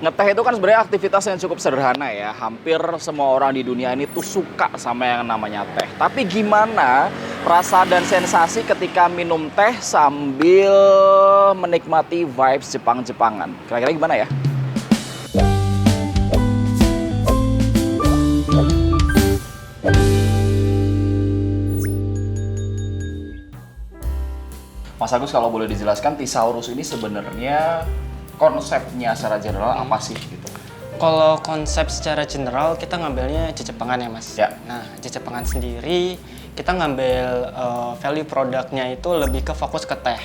Ngeteh itu kan sebenarnya aktivitas yang cukup sederhana ya. Hampir semua orang di dunia ini tuh suka sama yang namanya teh. Tapi gimana rasa dan sensasi ketika minum teh sambil menikmati vibes Jepang-Jepangan? Kira-kira gimana ya? Mas Agus, kalau boleh dijelaskan Thesaurus ini sebenarnya konsepnya secara general apa sih gitu? Kalau konsep secara general kita ngambilnya Jepangan ya Mas. Ya. Nah, Jepangan sendiri kita ngambil value produknya itu lebih ke fokus ke teh.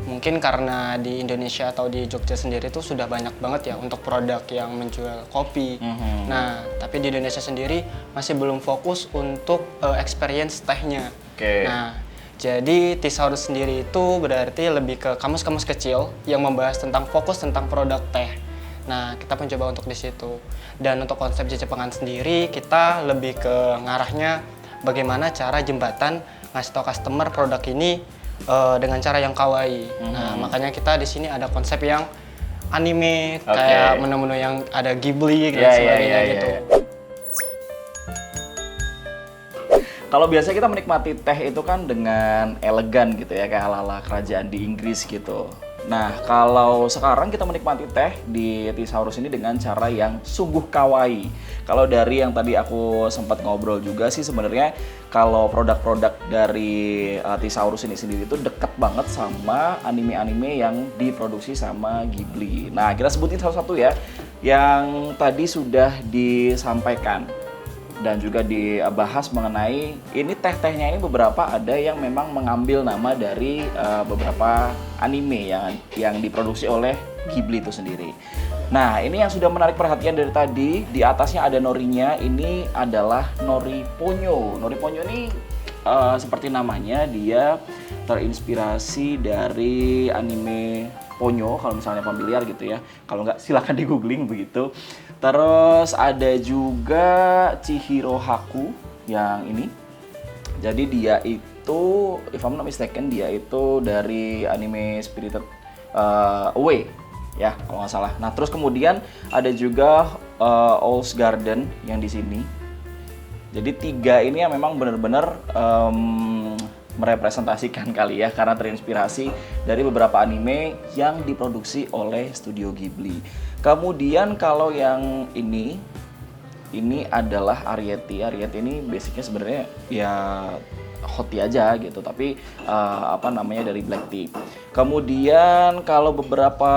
Mungkin karena di Indonesia atau di Jogja sendiri itu sudah banyak banget ya untuk produk yang menjual kopi. Nah, tapi di Indonesia sendiri masih belum fokus untuk experience tehnya. Oke. Nah, jadi Thesaurus sendiri itu berarti lebih ke kamus-kamus kecil yang membahas tentang fokus tentang produk teh. Nah, kita mencoba untuk di situ. Dan untuk konsep Jepangan sendiri, kita lebih ke ngarahnya bagaimana cara jembatan ngasih tau customer produk ini dengan cara yang kawaii. Nah, makanya kita di sini ada konsep yang anime, kayak menu-menu yang ada Ghibli dan sebagainya gitu. Kalau biasa kita menikmati teh itu kan dengan elegan gitu ya, kayak ala-ala kerajaan di Inggris gitu. Nah, kalau sekarang kita menikmati teh di Thesaurus ini dengan cara yang sungguh kawaii. Kalau dari yang tadi aku sempat ngobrol juga sih sebenarnya kalau produk-produk dari Thesaurus ini sendiri itu dekat banget sama anime-anime yang diproduksi sama Ghibli. Nah, kita sebutin satu-satu ya yang tadi sudah disampaikan dan juga dibahas mengenai ini teh-tehnya ini beberapa ada yang memang mengambil nama dari beberapa anime yang diproduksi oleh Ghibli itu sendiri. Nah, ini yang sudah menarik perhatian dari tadi, di atasnya ada norinya, ini adalah nori ponyo. Nori ponyo ini seperti namanya, dia terinspirasi dari anime Ponyo kalau misalnya familiar gitu ya. Kalau nggak silakan di googling begitu. Terus ada juga Chihiro Haku yang ini. Jadi dia itu, if I'm not mistaken, dia itu dari anime Spirited Away ya kalau nggak salah. Nah terus kemudian ada juga Owl's Garden yang di sini. Jadi tiga ini yang memang benar-benar merepresentasikan kali ya karena terinspirasi dari beberapa anime yang diproduksi oleh Studio Ghibli. Kemudian kalau yang ini adalah Arrietty. Arrietty ini basicnya sebenarnya ya hot tea aja gitu, tapi dari black tea. Kemudian kalau beberapa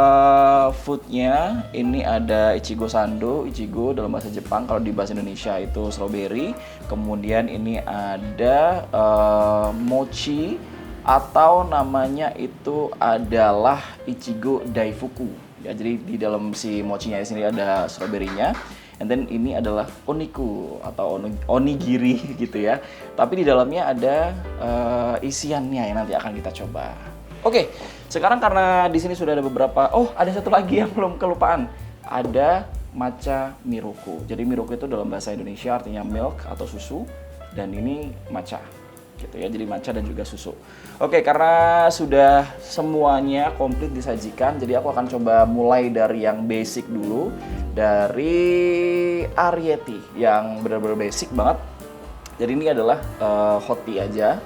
foodnya ini ada Ichigo Sando. Ichigo dalam bahasa Jepang, kalau di bahasa Indonesia itu strawberry. Kemudian ini ada mochi atau namanya itu adalah Ichigo Daifuku. Ya, jadi di dalam si mochinya ini ada strawberry-nya. And then ini adalah oniku atau onigiri gitu ya. Tapi di dalamnya ada isiannya yang nanti akan kita coba. Oke, sekarang karena di sini sudah ada beberapa. Oh, ada satu lagi yang belum kelupaan. Ada matcha miruku. Jadi miruku itu dalam bahasa Indonesia artinya milk atau susu, dan ini matcha gitu ya. Jadi matcha dan juga susu. Oke, karena sudah semuanya komplit disajikan, jadi aku akan coba mulai dari yang basic dulu, dari Arrietty yang benar-benar basic banget. Jadi ini adalah hot tea aja.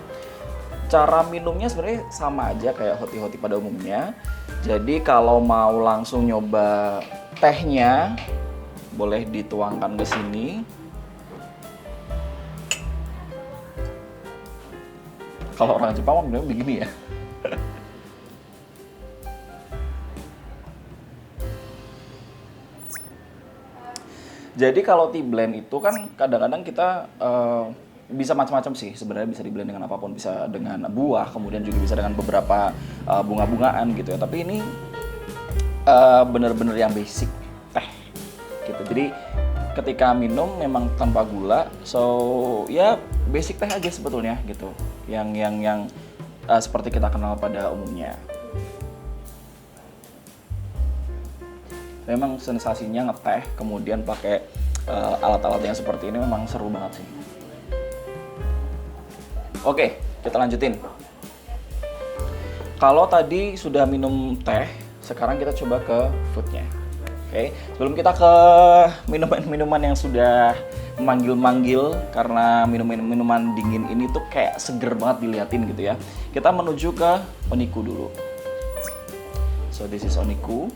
Cara minumnya sebenarnya sama aja kayak hot tea pada umumnya. Jadi kalau mau langsung nyoba tehnya, boleh dituangkan ke sini. Kalau orang Jepang mah minumnya begini ya. Jadi kalau tea blend itu kan kadang-kadang kita bisa macam-macam sih. Sebenarnya bisa di blend dengan apapun, bisa dengan buah, kemudian juga bisa dengan beberapa bunga-bungaan gitu ya. Tapi ini bener-bener yang basic teh gitu. Jadi ketika minum memang tanpa gula, so ya basic teh aja sebetulnya gitu. Yang seperti kita kenal pada umumnya. Memang sensasinya ngeteh, kemudian pakai alat-alat yang seperti ini memang seru banget sih. Oke, kita lanjutin. Kalau tadi sudah minum teh, sekarang kita coba ke foodnya. Oke, sebelum kita ke minuman-minuman yang sudah memanggil-manggil karena minuman dingin ini tuh kayak seger banget diliatin gitu ya. Kita menuju ke oniku dulu. So this is oniku.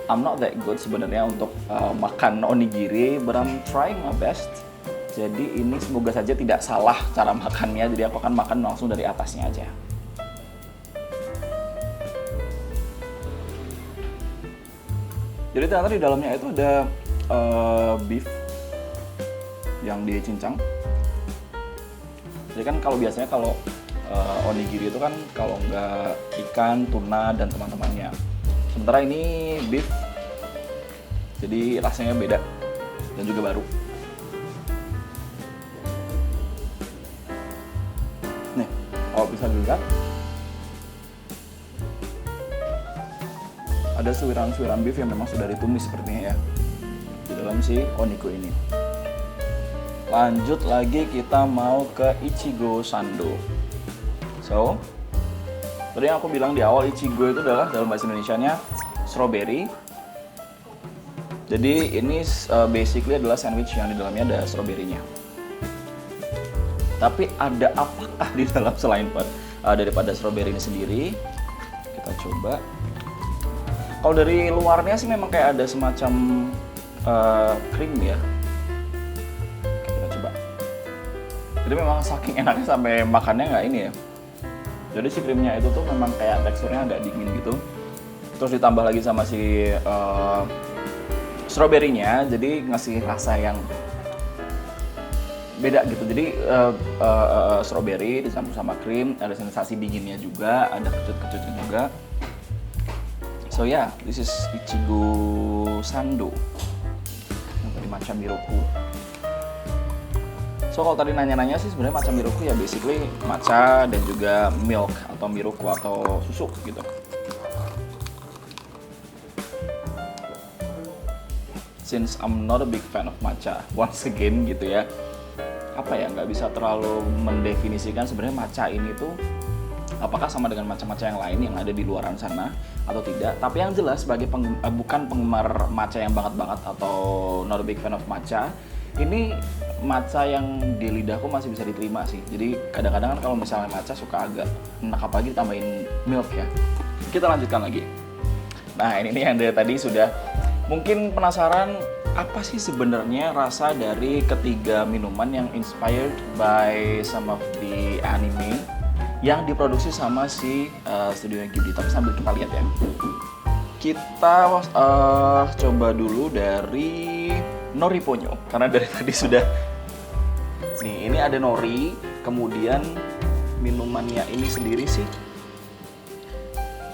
I'm not that good sebenarnya untuk makan onigiri, but I'm trying my best. Jadi ini semoga saja tidak salah cara makannya. Jadi aku akan makan langsung dari atasnya aja. Jadi ternyata di dalamnya itu ada beef yang dicincang. Jadi kan kalau biasanya kalau onigiri itu kan kalau nggak ikan, tuna dan teman-temannya. Sementara ini beef, jadi rasanya beda dan juga baru. Nih, kalau bisa dilihat ada suiran-suiran beef yang memang sudah ditumis sepertinya ya di dalam si oniku ini. Lanjut lagi kita mau ke Ichigo Sando. So, tadi yang aku bilang di awal Ichigo itu adalah dalam bahasa Indonesianya strawberry. Jadi ini basically adalah sandwich yang di dalamnya ada strawberry-nya. Tapi ada apakah di dalam selain daripada strawberry ini sendiri? Kita coba. Kalau dari luarnya sih memang kayak ada semacam krim ya. Oke, kita coba. Jadi memang saking enaknya sampai makannya nggak ini ya. Jadi si krimnya itu tuh memang kayak teksturnya agak dingin gitu. Terus ditambah lagi sama si strawberry-nya, jadi ngasih rasa yang beda gitu. Jadi strawberry dicampur sama krim, ada sensasi dinginnya juga, ada kecut-kecutnya juga. So yeah, this is Ichigo Sando yang tadi matcha miroku. So kalau tadi nanya-nanya sih sebenarnya matcha miroku ya basically matcha dan juga milk atau miroku atau susu gitu. Since I'm not a big fan of matcha, once again gitu ya, apa ya, nggak bisa terlalu mendefinisikan sebenarnya matcha ini tuh apakah sama dengan matcha-matcha yang lain yang ada di luaran sana atau tidak. Tapi yang jelas sebagai bukan penggemar matcha yang banget-banget atau not a big fan of matcha, ini matcha yang di lidahku masih bisa diterima sih. Jadi kadang-kadang kan kalau misalnya matcha suka agak enak, apalagi ditambahin milk ya. Kita lanjutkan lagi. Nah ini nih yang dari tadi sudah mungkin penasaran apa sih sebenarnya rasa dari ketiga minuman yang inspired by some of the anime yang diproduksi sama si studio Ghibli. Tapi sambil kita lihat ya. Kita coba dulu dari nori ponyo karena dari tadi sudah. Nih, ini ada nori, kemudian minumannya ini sendiri sih.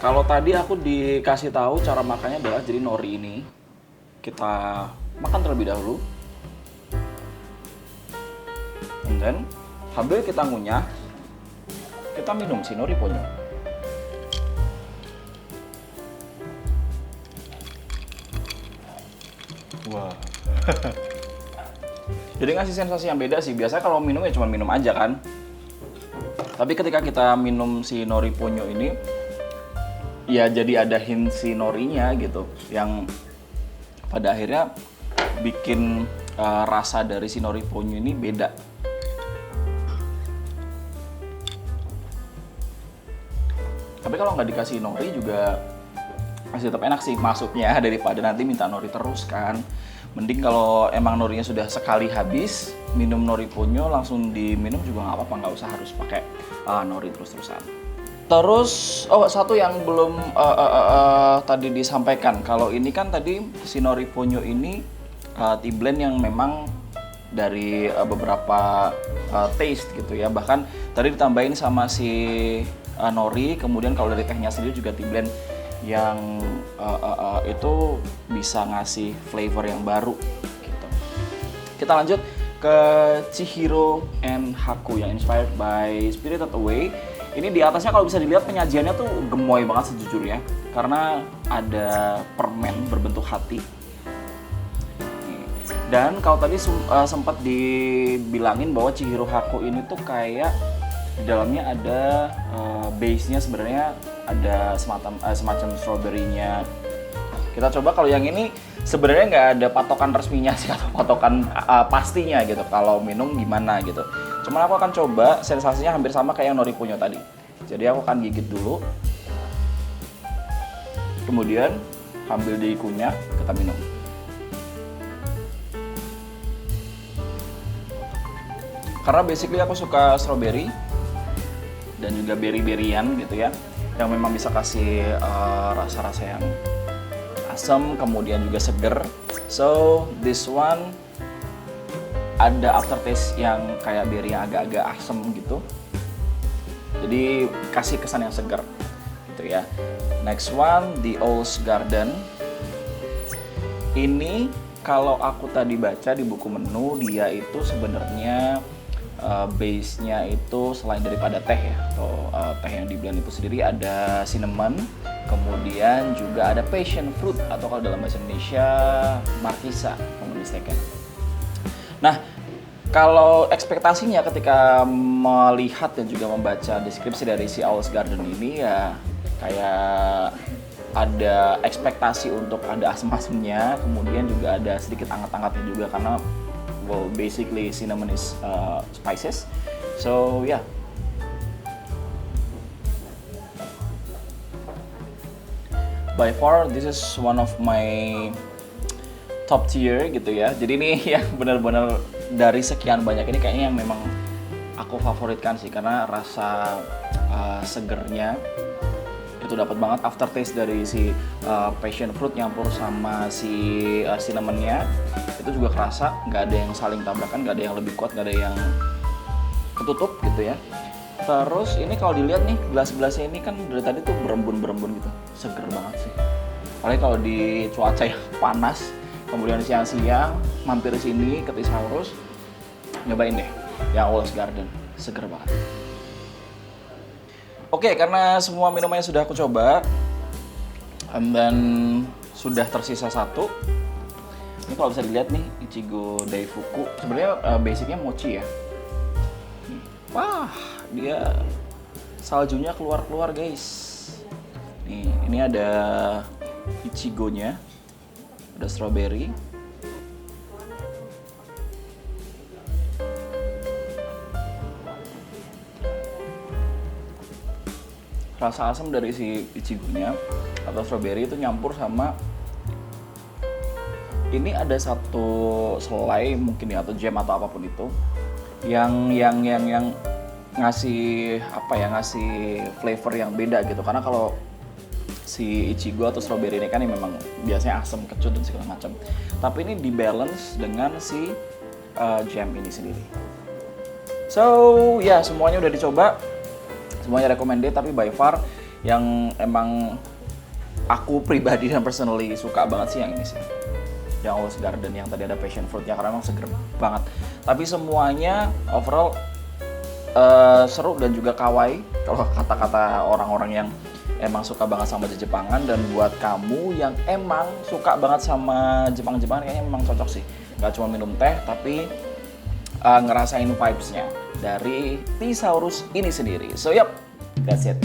Kalau tadi aku dikasih tahu cara makannya adalah jadi nori ini kita makan terlebih dahulu. And then sambil kita ngunyah, kita minum si nori ponyo. Wah. Jadi ngasih sensasi yang beda sih. Biasanya kalau minum ya cuma minum aja kan. Tapi ketika kita minum si nori ponyo ini, ya jadi ada hint si norinya gitu, yang pada akhirnya bikin rasa dari si nori ponyo ini beda. Tapi kalau nggak dikasih nori juga masih tetap enak sih masuknya, daripada nanti minta nori terus kan. Mending kalau emang norinya sudah sekali habis, minum nori ponyo langsung diminum juga nggak apa-apa, nggak usah harus pakai nori terus-terusan. Terus, satu yang belum tadi disampaikan, kalau ini kan tadi si nori ponyo ini tea blend yang memang dari beberapa taste gitu ya. Bahkan tadi ditambahin sama si nori, kemudian kalau dari tehnya sendiri juga tea blend yang itu bisa ngasih flavor yang baru gitu. Kita lanjut ke Chihiro and Haku yang inspired by Spirited Away. Ini di atasnya kalau bisa dilihat penyajiannya tuh gemoy banget sejujurnya, karena ada permen berbentuk hati. Dan kalau tadi sempat dibilangin bahwa Chihiro Haku ini tuh kayak di dalamnya ada base-nya sebenarnya ada semacam strawberry-nya Kita coba kalau yang ini sebenarnya nggak ada patokan resminya sih atau patokan pastinya gitu kalau minum gimana gitu. Cuman aku akan coba sensasinya hampir sama kayak yang Nori punya tadi. Jadi aku akan gigit dulu. Kemudian ambil di kunyah, kita minum. Karena basically aku suka strawberry dan juga berry-berryan gitu ya, yang memang bisa kasih rasa-rasa yang asam, kemudian juga seger. So this one ada aftertaste yang kayak berry yang agak-agak asam gitu. Jadi kasih kesan yang seger gitu ya. Next one, the Owl's Garden. Ini kalau aku tadi baca di buku menu, dia itu sebenarnya base-nya itu selain daripada teh ya, atau teh yang di blend itu sendiri ada cinnamon, kemudian juga ada passion fruit atau kalau dalam bahasa Indonesia markisa, kalau mistaken. Nah, kalau ekspektasinya ketika melihat dan juga membaca deskripsi dari si Owl's Garden ini ya kayak ada ekspektasi untuk ada asam-asamnya, kemudian juga ada sedikit anget-angetnya juga karena well, basically cinnamon is spices. So yeah. By far this is one of my top tier gitu ya. Jadi ini yang benar-benar dari sekian banyak ini kayaknya yang memang aku favoritkan sih karena rasa segernya itu dapat banget, aftertaste dari si passion fruit nyampur sama si cinnamonnya itu juga kerasa, nggak ada yang saling tabrakan, nggak ada yang lebih kuat, nggak ada yang ketutup gitu ya. Terus ini kalau dilihat nih gelas-gelasnya ini kan dari tadi tuh berembun-berembun gitu, seger banget sih. Apalagi kalau di cuaca yang panas, kemudian siang-siang mampir sini ke Thesaurus, nyobain deh yang Owl's Garden, seger banget. Oke, karena semua minumannya sudah aku coba, dan sudah tersisa satu. Ini kalau bisa dilihat nih, Ichigo Daifuku. Sebenarnya basicnya mochi ya. Wah, dia saljunya keluar-keluar guys. Nih, ini ada Ichigonya, ada strawberry. Rasa asam dari si ichigonya atau strawberry itu nyampur sama ini ada satu selai mungkin ya atau jam atau apapun itu yang ngasih apa ya, ngasih flavor yang beda gitu. Karena kalau si ichigo atau strawberry ini kan yang memang biasanya asam, kecut dan segala macam. Tapi ini dibalance dengan si jam ini sendiri. So ya, semuanya udah dicoba. Semuanya recommended, tapi by far yang emang aku pribadi dan personally suka banget sih yang ini sih, yang Owl's Garden yang tadi ada passion fruitnya karena emang seger banget. Tapi semuanya overall seru dan juga kawaii kalau kata-kata orang-orang yang emang suka banget sama Jepangan. Dan buat kamu yang emang suka banget sama Jepang-Jepangan kayaknya memang cocok sih. Gak cuma minum teh tapi ngerasain vibes-nya dari Thesaurus ini sendiri. So yep, that's it.